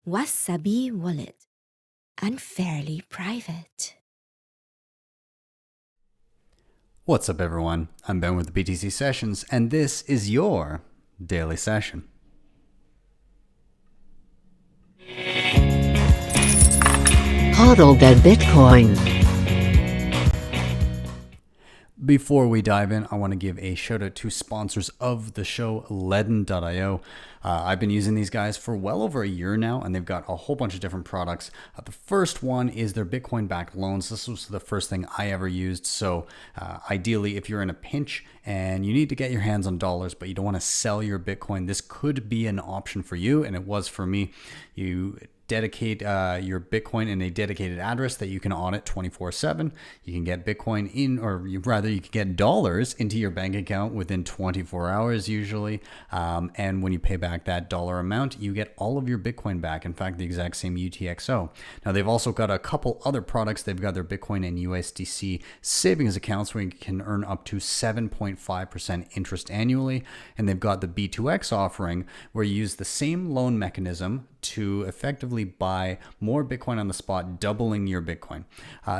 Wasabi wallet, unfairly private. What's up, everyone? I'm Ben with the BTC Sessions, and this is your daily session. Hodl that Bitcoin. Before we dive in, I want to give a shout out to sponsors of the show, LEDN.io. I've been using these guys for well over a year now, and they've got a whole bunch of different products. The first one is their Bitcoin-backed loans. This was the first thing I ever used. So ideally, if you're in a pinch and you need to get your hands on dollars, but you don't want to sell your Bitcoin, this could be an option for you, and it was for me. You dedicate your Bitcoin in a dedicated address that you can audit 24/7. You can get Bitcoin in, or rather you can get dollars into your bank account within 24 hours usually. And when you pay back that dollar amount, you get all of your Bitcoin back. In fact, the exact same UTXO. Now they've also got a couple other products. They've got their Bitcoin and USDC savings accounts where you can earn up to 7.5% interest annually. And they've got the B2X offering where you use the same loan mechanism to effectively buy more Bitcoin on the spot, doubling your Bitcoin.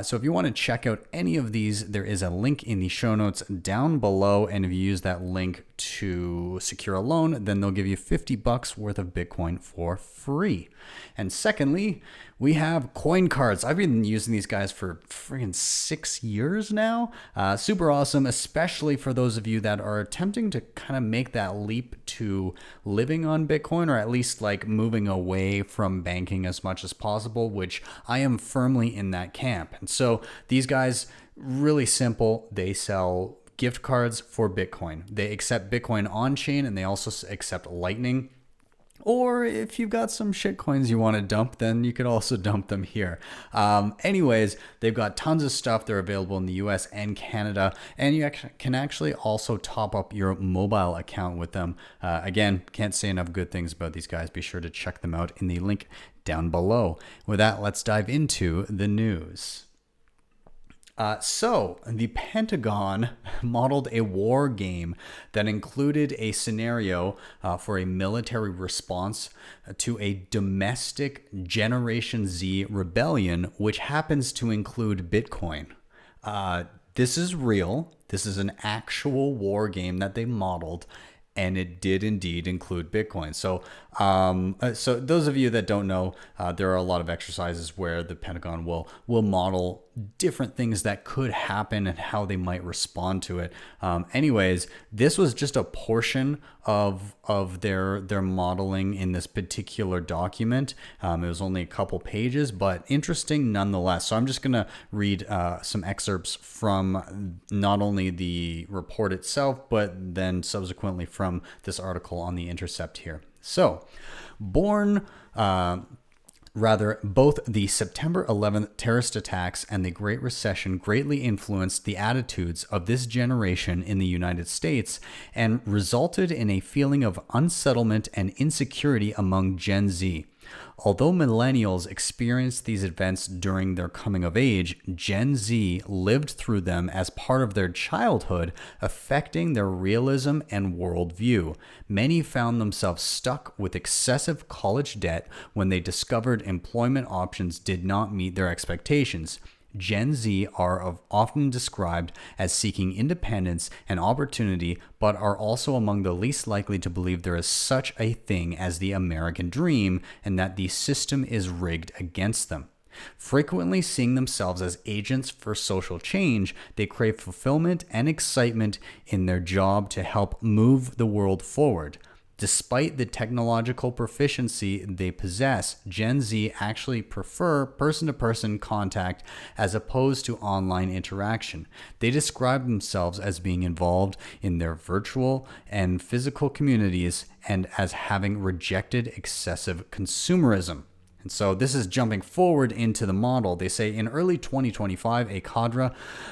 So if you want to check out any of these, there is a link in the show notes down below. And if you use that link to secure a loan, then they'll give you $50 worth of Bitcoin for free. And secondly, we have Coincards. I've been using these guys for freaking 6 years now. Super awesome, especially for those of you that are attempting to kind of make that leap to living on Bitcoin, or at least like moving away from banking as much as possible, which I am firmly in that camp. And so these guys, really simple. They sell gift cards for Bitcoin. They accept Bitcoin on chain, and they also accept Lightning. Or if you've got some shit coins you want to dump, then you could also dump them here. Anyways, they've got tons of stuff. They're available in the US and Canada. And you can actually also top up your mobile account with them. Again, can't say enough good things about these guys. Be sure to check them out in the link down below. With that, let's dive into the news. So the Pentagon modeled a war game that included a scenario for a military response to a domestic Generation Z rebellion, which happens to include Bitcoin. This is real. This is an actual war game that they modeled, and it did indeed include Bitcoin. So those of you that don't know, there are a lot of exercises where the Pentagon will model different things that could happen and how they might respond to it. Anyways, this was just a portion of their modeling in this particular document. It was only a couple pages, but interesting nonetheless. So I'm just gonna read some excerpts from not only the report itself, but then subsequently from this article on The Intercept here. So, both the September 11th terrorist attacks and the Great Recession greatly influenced the attitudes of this generation in the United States and resulted in a feeling of unsettlement and insecurity among Gen Z. Although millennials experienced these events during their coming of age, Gen Z lived through them as part of their childhood, affecting their realism and worldview. Many found themselves stuck with excessive college debt when they discovered employment options did not meet their expectations. Gen Z are often described as seeking independence and opportunity, but are also among the least likely to believe there is such a thing as the American dream and that the system is rigged against them. Frequently seeing themselves as agents for social change, they crave fulfillment and excitement in their job to help move the world forward. Despite the technological proficiency they possess, Gen Z actually prefer person-to-person contact as opposed to online interaction. They describe themselves as being involved in their virtual and physical communities and as having rejected excessive consumerism. And so this is jumping forward into the model. They say in early 2025, a cadre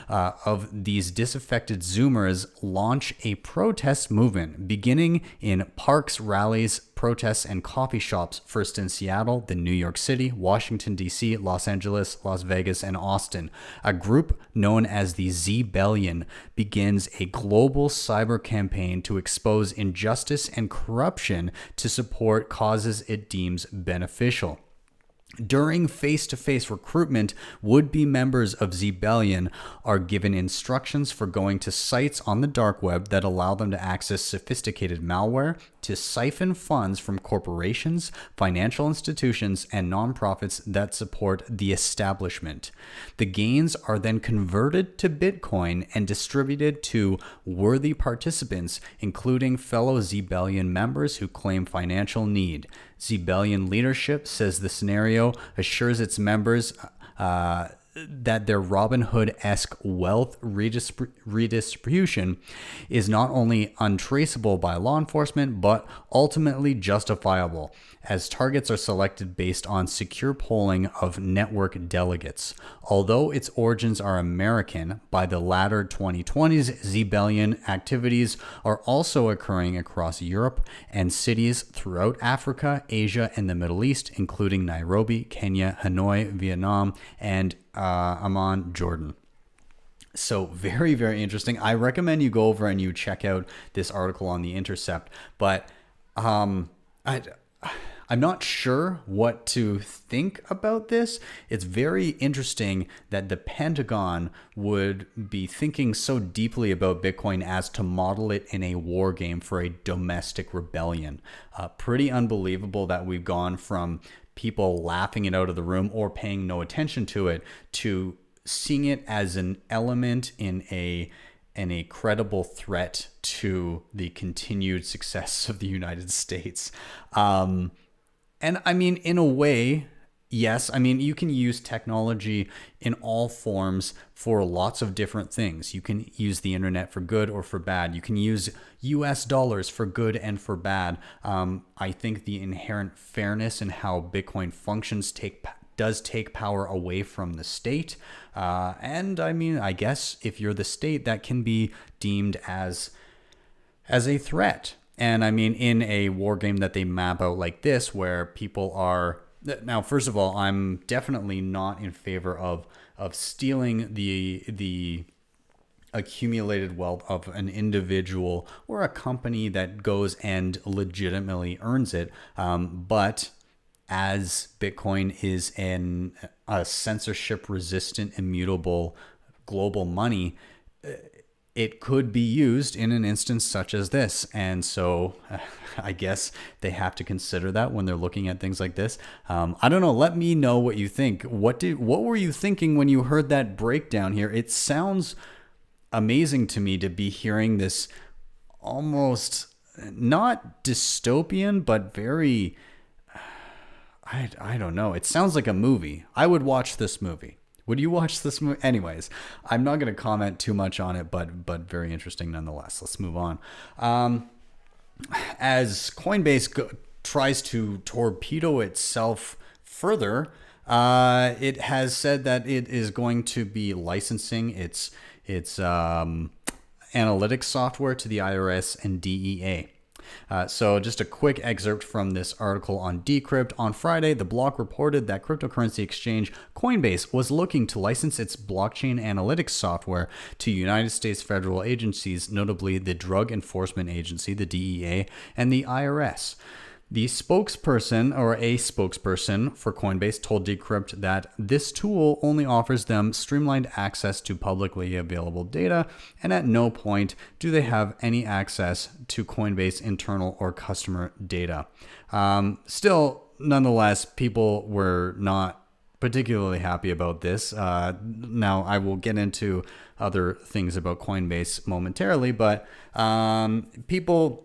of these disaffected Zoomers launch a protest movement, beginning in parks, rallies, protests and coffee shops, first in Seattle, then New York City, Washington, D.C., Los Angeles, Las Vegas, and Austin. A group known as the Zbellion begins a global cyber campaign to expose injustice and corruption to support causes it deems beneficial. During face-to-face recruitment, would-be members of Zbellion are given instructions for going to sites on the dark web that allow them to access sophisticated malware, to siphon funds from corporations, financial institutions, and nonprofits that support the establishment. The gains are then converted to Bitcoin and distributed to worthy participants, including fellow Zbellion members who claim financial need. Zbellion leadership says the scenario assures its members that their Robin Hood-esque wealth redistribution is not only untraceable by law enforcement, but ultimately justifiable, as targets are selected based on secure polling of network delegates. Although its origins are American, by the latter 2020s, Zbellion activities are also occurring across Europe and cities throughout Africa, Asia, and the Middle East, including Nairobi, Kenya, Hanoi, Vietnam, and Amman, Jordan. So very, very interesting. I recommend you go over and you check out this article on The Intercept, but I'm not sure what to think about this. It's very interesting that the Pentagon would be thinking so deeply about Bitcoin as to model it in a war game for a domestic rebellion. Pretty unbelievable that we've gone from people laughing it out of the room or paying no attention to it to seeing it as an element in a credible threat to the continued success of the United States. And I mean, in a way, yes, I mean, you can use technology in all forms for lots of different things. You can use the internet for good or for bad. You can use US dollars for good and for bad. I think the inherent fairness in how Bitcoin functions does take power away from the state. And I mean, I guess if you're the state, that can be deemed as a threat. And I mean, in a war game that they map out like this, where people are now, first of all, I'm definitely not in favor of stealing the accumulated wealth of an individual or a company that goes and legitimately earns it. But as Bitcoin is a censorship-resistant, immutable global money, it could be used in an instance such as this. And so I guess they have to consider that when they're looking at things like this. I don't know. Let me know what you think. What were you thinking when you heard that breakdown here? It sounds amazing to me to be hearing this almost not dystopian, but very, I don't know. It sounds like a movie. I would watch this movie. Would you watch this movie? Anyways, I'm not going to comment too much on it, but very interesting nonetheless. Let's move on. As Coinbase tries to torpedo itself further, it has said that it is going to be licensing its analytics software to the IRS and DEA. So just a quick excerpt from this article on Decrypt. On Friday, the block reported that cryptocurrency exchange Coinbase was looking to license its blockchain analytics software to United States federal agencies, notably the Drug Enforcement Agency, the DEA, and the IRS. The spokesperson for Coinbase told Decrypt that this tool only offers them streamlined access to publicly available data, and at no point do they have any access to Coinbase internal or customer data. Still, nonetheless, people were not particularly happy about this. Now, I will get into other things about Coinbase momentarily, but people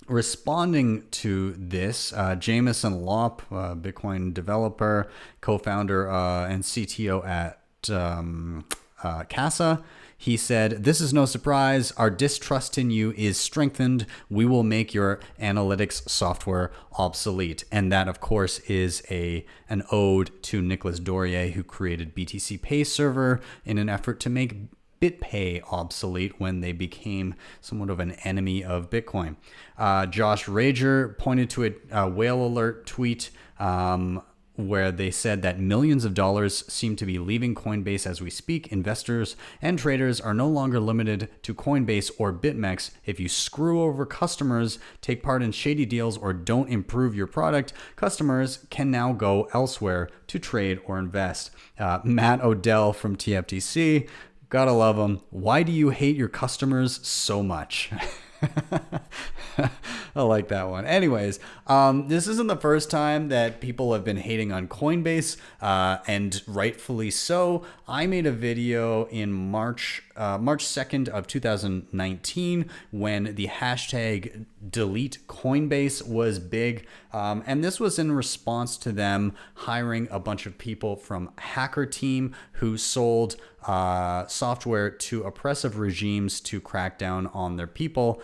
responding to this, Jameson Lopp, Bitcoin developer, co-founder and CTO at Casa, he said, "This is no surprise. Our distrust in you is strengthened. We will make your analytics software obsolete." And that, of course, is an ode to Nicolas Dorier, who created BTC Pay Server in an effort to make BitPay obsolete when they became somewhat of an enemy of Bitcoin. Josh Rager pointed to a whale alert tweet where they said that millions of dollars seem to be leaving Coinbase as we speak. Investors and traders are no longer limited to Coinbase or BitMEX. If you screw over customers, take part in shady deals, or don't improve your product, customers can now go elsewhere to trade or invest. Matt Odell from TFTC, gotta love him. Why do you hate your customers so much? I like that one. Anyways, this isn't the first time that people have been hating on Coinbase, and rightfully so. I made a video in March 2nd of 2019 when the hashtag delete Coinbase was big. And this was in response to them hiring a bunch of people from Hacker Team who sold software to oppressive regimes to crack down on their people.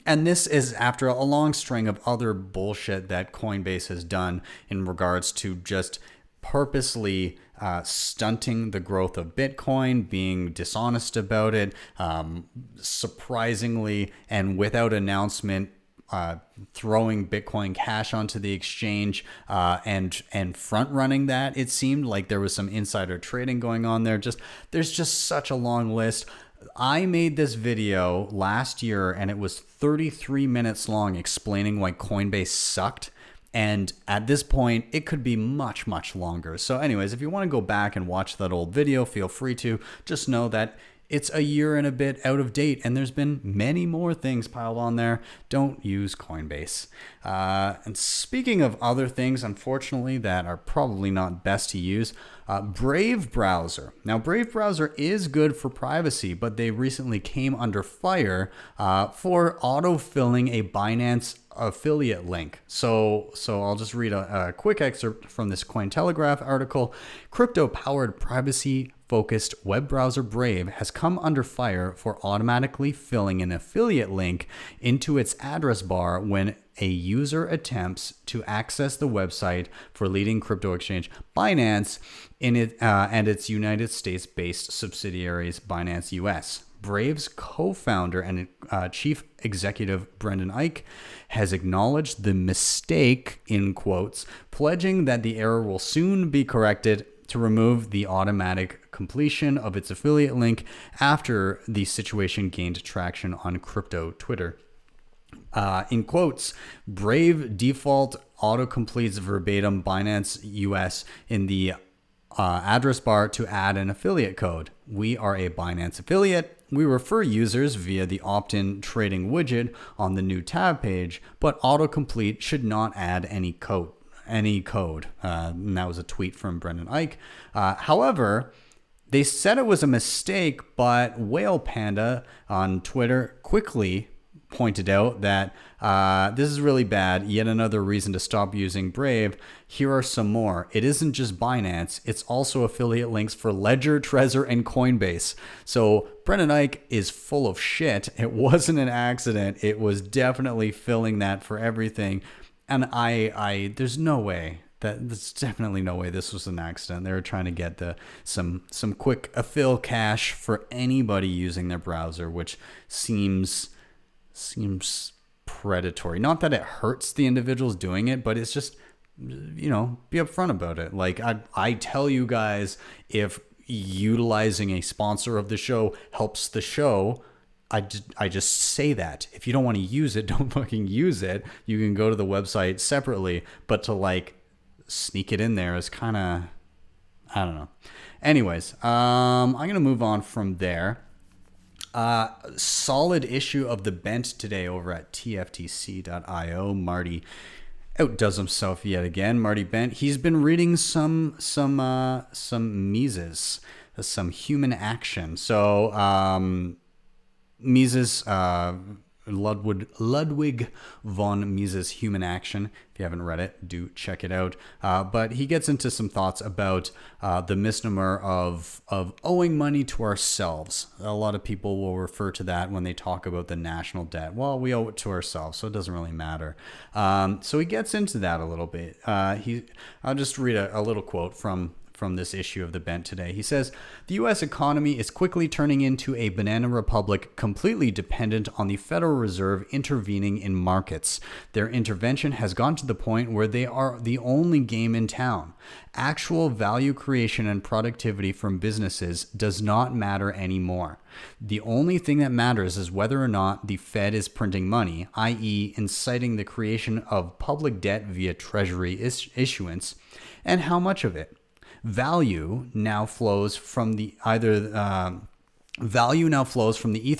And this is after a long string of other bullshit that Coinbase has done in regards to just purposely stunting the growth of Bitcoin, being dishonest about it, surprisingly and without announcement, throwing Bitcoin Cash onto the exchange and front running that. It seemed like there was some insider trading going on there. There's just such a long list. I made this video last year and it was 33 minutes long explaining why Coinbase sucked. And at this point, it could be much, much longer. So anyways, if you want to go back and watch that old video, feel free to. Just know that it's a year and a bit out of date, and there's been many more things piled on there. Don't use Coinbase. And speaking of other things, unfortunately, that are probably not best to use, Brave Browser. Now, Brave Browser is good for privacy, but they recently came under fire for autofilling a Binance affiliate link. So I'll just read a quick excerpt from this Cointelegraph article. Crypto-powered privacy-focused web browser Brave has come under fire for automatically filling an affiliate link into its address bar when a user attempts to access the website for leading crypto exchange Binance and its United States-based subsidiaries Binance US. Brave's co-founder and chief executive Brendan Eich has acknowledged the mistake, in quotes, pledging that the error will soon be corrected to remove the automatic completion of its affiliate link after the situation gained traction on crypto Twitter. In quotes, Brave default autocompletes verbatim Binance US in the address bar to add an affiliate code. We are a Binance affiliate. We refer users via the opt-in trading widget on the new tab page, but autocomplete should not add any code. And that was a tweet from Brendan Eich. However, they said it was a mistake, but Whale Panda on Twitter quickly pointed out that this is really bad. Yet another reason to stop using Brave. Here are some more. It isn't just Binance. It's also affiliate links for Ledger, Trezor, and Coinbase. So Brendan Eich is full of shit. It wasn't an accident. It was definitely filling that for everything. And there's no way. There's definitely no way this was an accident. They were trying to get some quick affill cash for anybody using their browser, which seems predatory. Not that it hurts the individuals doing it, but it's just, be upfront about it. Like I tell you guys, if utilizing a sponsor of the show helps the show, I just say that. If you don't want to use it, don't fucking use it. You can go to the website separately, but to sneak it in there is kind of, I don't know. Anyways, I'm going to move on from there. Solid issue of the Bent today over at tftc.io. Marty outdoes himself yet again. Marty Bent. He's been reading some Mises, some human action. So Mises, Ludwig von Mises' Human Action. If you haven't read it, do check it out. But he gets into some thoughts about the misnomer of owing money to ourselves. A lot of people will refer to that when they talk about the national debt. Well, we owe it to ourselves, so it doesn't really matter. So he gets into that a little bit. I'll just read a little quote from from this issue of the Bent today. He says, the U.S. economy is quickly turning into a banana republic completely dependent on the Federal Reserve intervening in markets. Their intervention has gone to the point where they are the only game in town. Actual value creation and productivity from businesses does not matter anymore. The only thing that matters is whether or not the Fed is printing money, i.e. inciting the creation of public debt via treasury issuance, and how much of it. Value now flows from the ether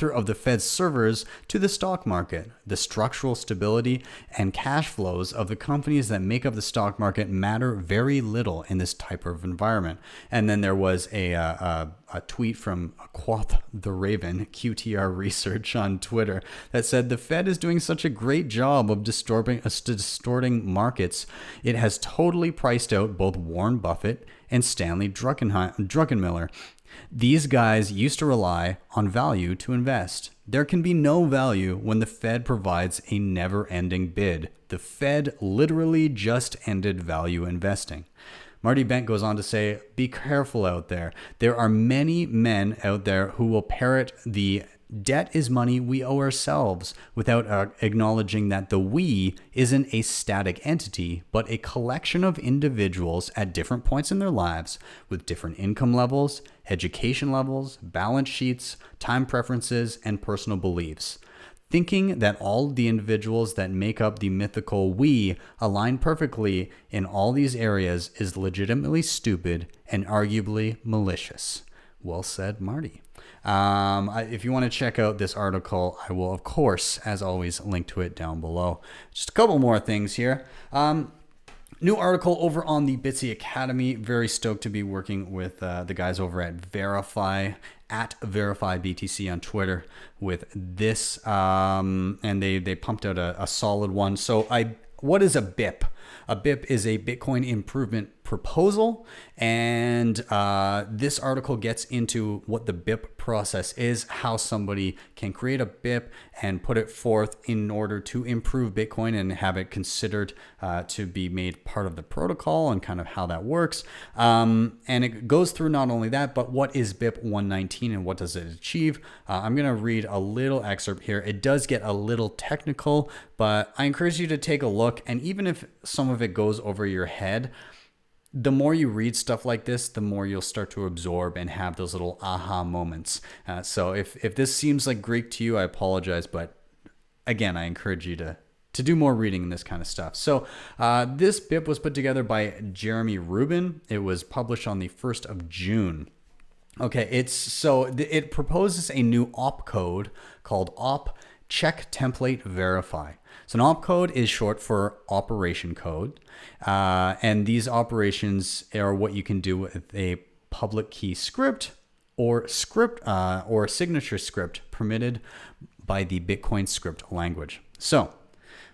of the Fed's servers to the stock market. The structural stability and cash flows of the companies that make up the stock market matter very little in this type of environment. And then there was a tweet from Quoth the Raven, QTR Research on Twitter, that said the Fed is doing such a great job of distorting markets. It has totally priced out both Warren Buffett and Stanley Druckenmiller. These guys used to rely on value to invest. There can be no value when the Fed provides a never-ending bid. The Fed literally just ended value investing. Marty Bent goes on to say, be careful out there. There are many men out there who will parrot the debt is money we owe ourselves without acknowledging that the we isn't a static entity, but a collection of individuals at different points in their lives with different income levels, education levels, balance sheets, time preferences, and personal beliefs. Thinking that all the individuals that make up the mythical we align perfectly in all these areas is legitimately stupid and arguably malicious. Well said, Marty. If you want to check out this article, I will, of course, as always, link to it down below. Just a couple more things here. New article over on the Bitsy Academy. Very stoked to be working with the guys over at Verify, at VerifyBTC on Twitter with this. And they pumped out a solid one. So what is a BIP? A BIP is a Bitcoin improvement proposal, and this article gets into what the BIP process is, how somebody can create a BIP and put it forth in order to improve Bitcoin and have it considered to be made part of the protocol and kind of how that works. And it goes through not only that, but what is BIP 119 and what does it achieve? I'm going to read a little excerpt here. It does get a little technical, but I encourage you to take a look, and even if some of it goes over your head, the more you read stuff like this, the more you'll start to absorb and have those little aha moments. So if this seems like Greek to you, I apologize. But again, I encourage you to do more reading in this kind of stuff. So this BIP was put together by Jeremy Rubin. It was published on the 1st of June. Okay, it proposes a new opcode called op check template verify. So an opcode is short for operation code, and these operations are what you can do with a public key script or signature script permitted by the Bitcoin script language. So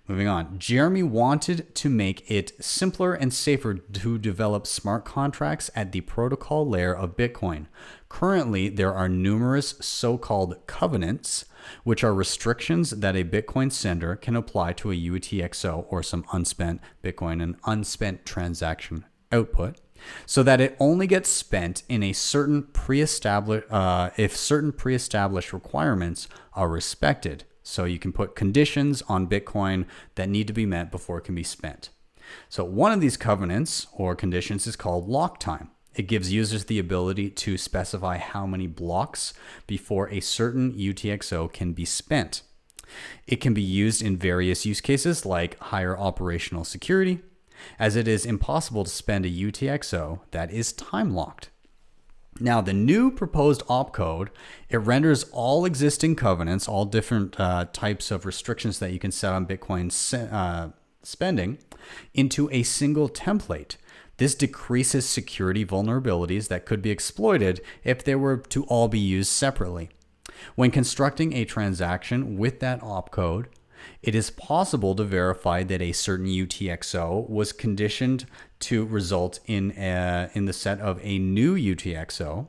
moving on, Jeremy wanted to make it simpler and safer to develop smart contracts at the protocol layer of Bitcoin. Currently, there are numerous so-called covenants, which are restrictions that a Bitcoin sender can apply to a UTXO or some unspent Bitcoin and unspent transaction output, so that it only gets spent in a certain pre-established, if certain pre-established requirements are respected. So you can put conditions on Bitcoin that need to be met before it can be spent. So one of these covenants or conditions is called lock time. It gives users the ability to specify how many blocks before a certain UTXO can be spent. It can be used in various use cases like higher operational security, as it is impossible to spend a UTXO that is time locked. Now, the new proposed opcode, it renders all existing covenants, all different types of restrictions that you can set on Bitcoin spending, into a single template. This decreases security vulnerabilities that could be exploited if they were to all be used separately. When constructing a transaction with that opcode, it is possible to verify that a certain UTXO was conditioned to result in the set of a new UTXO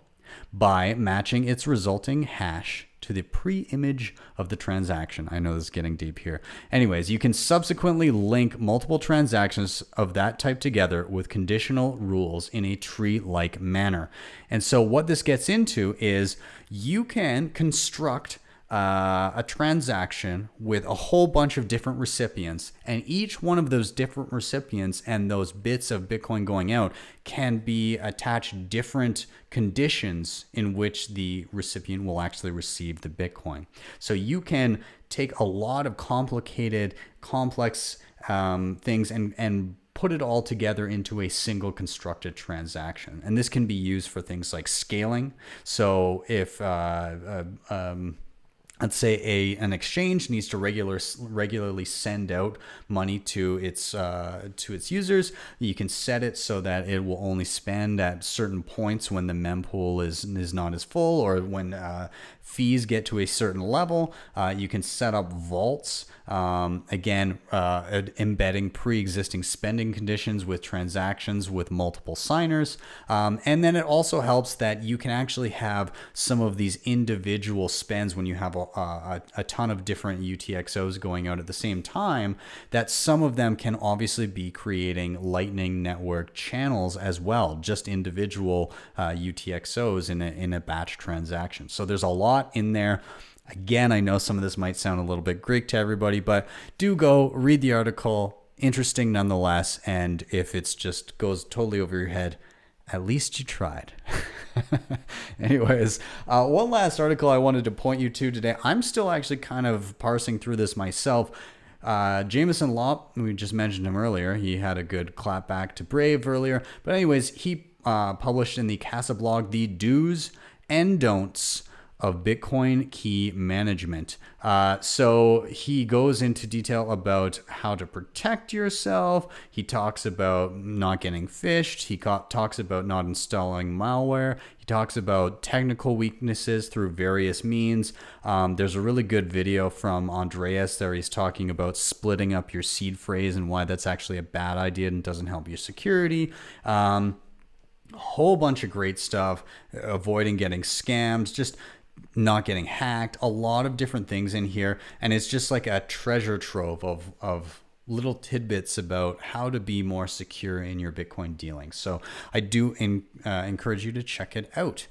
by matching its resulting hash to the pre-image of the transaction. I know this is getting deep here. Anyways, you can subsequently link multiple transactions of that type together with conditional rules in a tree-like manner. And so what this gets into is you can construct a transaction with a whole bunch of different recipients, and each one of those different recipients and those bits of Bitcoin going out can be attached different conditions in which the recipient will actually receive the Bitcoin. So you can take a lot of complicated, complex things and put it all together into a single constructed transaction. And this can be used for things like scaling. So if let's say an exchange needs to regularly send out money to its users, you can set it so that it will only spend at certain points when the mempool is not as full, or when fees get to a certain level. You can set up vaults, embedding pre-existing spending conditions with transactions with multiple signers. And then it also helps that you can actually have some of these individual spends when you have a ton of different UTXOs going out at the same time, that some of them can obviously be creating Lightning Network channels as well, just individual UTXOs in a batch transaction. So there's a lot in there. Again, I know some of this might sound a little bit Greek to everybody, but do go read the article. Interesting nonetheless. And if it's just goes totally over your head, at least you tried. Anyways, one last article I wanted to point you to today. I'm still actually kind of parsing through this myself. Jameson Lopp, we just mentioned him earlier. He had a good clap back to Brave earlier. But anyways, he published in the Casa blog the do's and don'ts of Bitcoin key management. So he goes into detail about how to protect yourself. He talks about not getting phished. He talks about not installing malware. He talks about technical weaknesses through various means. There's a really good video from Andreas there. He's talking about splitting up your seed phrase and why that's actually a bad idea and doesn't help your security. A whole bunch of great stuff, avoiding getting scammed, just not getting hacked, a lot of different things in here. And it's just like a treasure trove of little tidbits about how to be more secure in your Bitcoin dealings. So I do encourage you to check it out.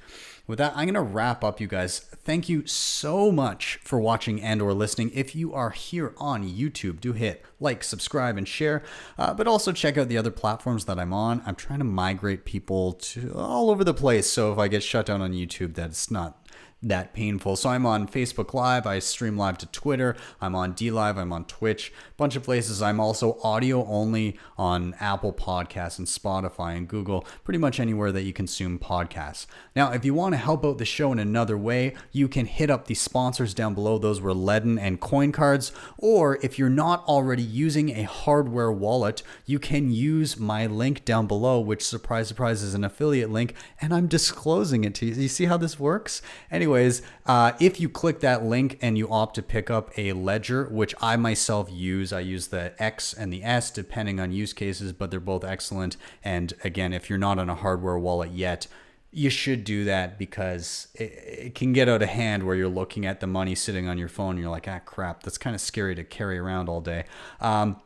With that, I'm going to wrap up, you guys. Thank you so much for watching and or listening. If you are here on YouTube, do hit like, subscribe, and share. But also check out the other platforms that I'm on. I'm trying to migrate people to all over the place. So if I get shut down on YouTube, that's not that painful. So I'm on Facebook Live. I stream live to Twitter. I'm on DLive. I'm on Twitch. Bunch of places. I'm also audio only on Apple Podcasts and Spotify and Google. Pretty much anywhere that you consume podcasts. Now, if you want to help out the show in another way, you can hit up the sponsors down below. Those were LEDN and Coincards. Or if you're not already using a hardware wallet, you can use my link down below, which, surprise, surprise, is an affiliate link, and I'm disclosing it to you. You see how this works? Anyways, if you click that link and you opt to pick up a ledger, which I myself use, I use the X and the S depending on use cases, but they're both excellent. And again, if you're not on a hardware wallet yet, you should do that, because it can get out of hand where you're looking at the money sitting on your phone and you're like, ah, crap, that's kind of scary to carry around all day.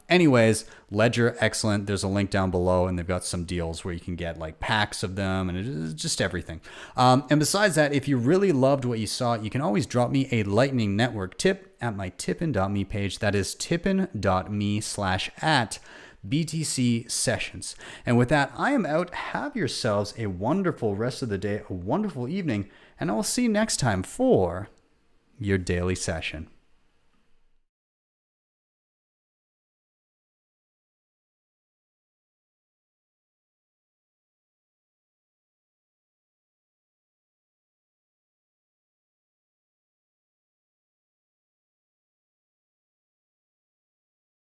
Anyways, Ledger, excellent. There's a link down below, and they've got some deals where you can get like packs of them, and it's just everything. And besides that, if you really loved what you saw, you can always drop me a Lightning Network tip at my tippin.me page. That is tippin.me/@ BTC sessions. And with that, I am out. Have yourselves a wonderful rest of the day, a wonderful evening, and I will see you next time for your daily session.